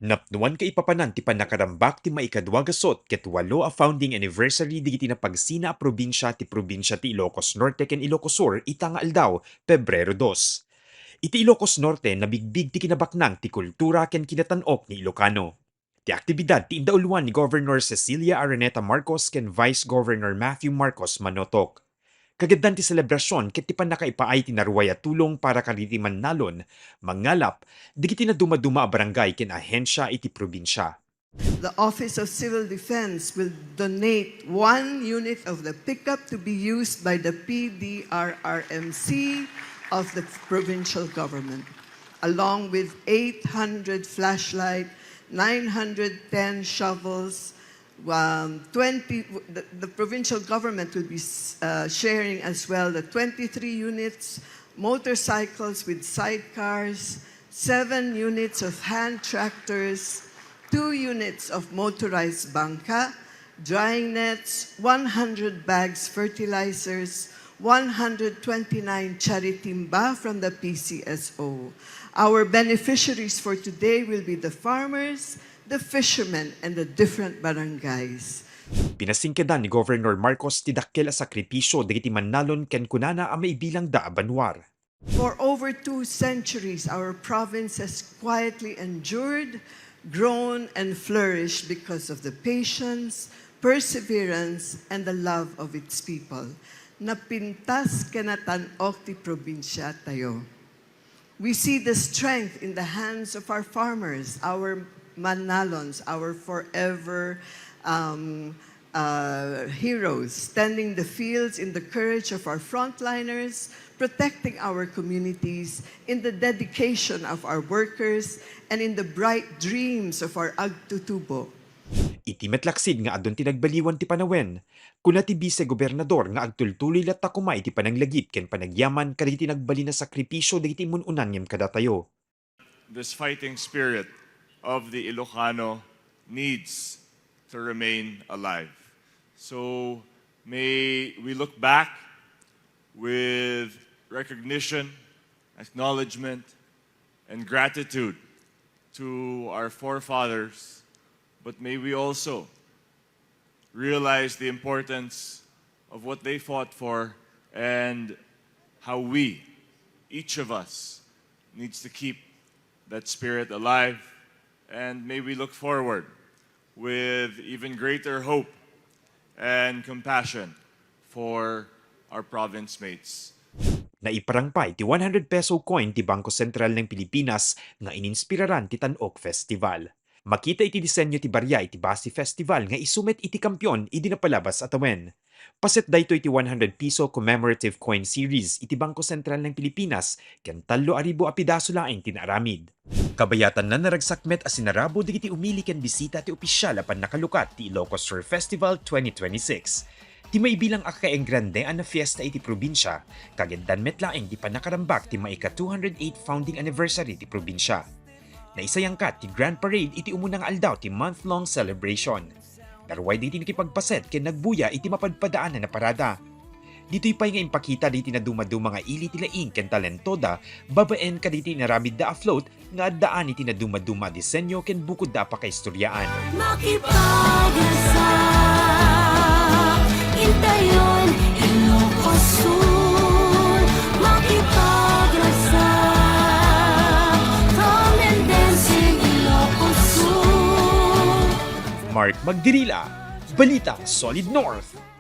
Napnuan ka ipapanan ti panakarambak ti Maika-208th ket 8 a founding anniversary digiti na pagsina a probinsya ti Ilocos Norte ken Ilocos Sur ita nga aldaw, Pebrero 2. Iti Ilocos Norte nabigbig ti kinabaknang ti kultura ken kinatan-ok ni Ilocano. Ti aktibidad ti indauluan ni Governor Cecilia Araneta Marcos ken Vice Governor Matthew Marcos manotok. Kagandang ti selebrasyon ket ti panakaipaay ti naruway a tulong para kadagiti mannalon, mangalap, digiti na dumaduma a barangay ken ahensya iti probinsya. The Office of Civil Defense will donate 1 unit of the pickup to be used by the PDRRMC of the provincial government, along with 800 flashlight, 910 shovels. The provincial government will be sharing as well the 23 units, motorcycles with sidecars, 7 units of hand tractors, 2 units of motorized bangka, drying nets, 100 bags fertilizers, 129 charitimba from the PCSO. Our beneficiaries for today will be the farmers, the fishermen, and the different barangays. Pinasingkedan ni Governor Marcos ti dakkel a sakripisyo digiti mannalon ken kunana a maibilang da a banwar. For over 2 centuries, our province has quietly endured, grown, and flourished because of the patience, perseverance, and the love of its people. Napintas kinatan-ok ti probinsya tayo. We see the strength in the hands of our farmers, our manalons, our forever heroes, tending the fields in the courage of our frontliners, protecting our communities, in the dedication of our workers, and in the bright dreams of our agtutubo. Iti metlaksid nga adun ti nagbaliwan ti panawen, kuna ti Vice-Gobernador nga agtultuloy lat takumay ti pananglagip ken panagyaman kadagiti nagbali na sakripisyo dagiti mununan ngem kadatayo. This fighting spirit of the Ilocano needs to remain alive. So may we look back with recognition, acknowledgement, and gratitude to our forefathers, but may we also realize the importance of what they fought for and how we, each of us, needs to keep that spirit alive. And may we look forward with even greater hope and compassion for our province mates. Naiparangpay ti 100 peso coin ti Bangko Sentral ng Pilipinas nga ininspiraran ti Tan-ok Festival. Makita iti disenyo ti barya iti Basi Festival nga isumet iti kampyon idi napalabas atawen. Paset daytoy iti 100 peso commemorative coin series iti Bangko Sentral ng Pilipinas ken 3,000 a pidaso laeng tinaaramid. Kabayatan na naragsakmet a sinarabo digiti umili ken bisita ti opisyal apan nakalukat ti Ilocos Sur Festival 2026. Ti maibilang akaeng grande na fiesta iti probinsya, kagendan metlaeng di panakarambak ti Maika-208th founding anniversary ti probinsya. Naisayangkat ti Grand Parade iti umunang aldaw ti month-long celebration. Narway di nakipagpaset ken nagbuya iti mapadpadaan na parada. Dito'y pa'y nga impakita di tinaduma-duma nga ili ti laing ken talentoda, babaen kaditi naramid da afloat nga addaan iti naduma-duma disenyo ken bukod da pa kaistoryaan. Makipag-asa, intayon, Ilocos Sur, makipag-asa, come and dance in Ilocos Sur. Mark Magdirila, Balitang Solid North.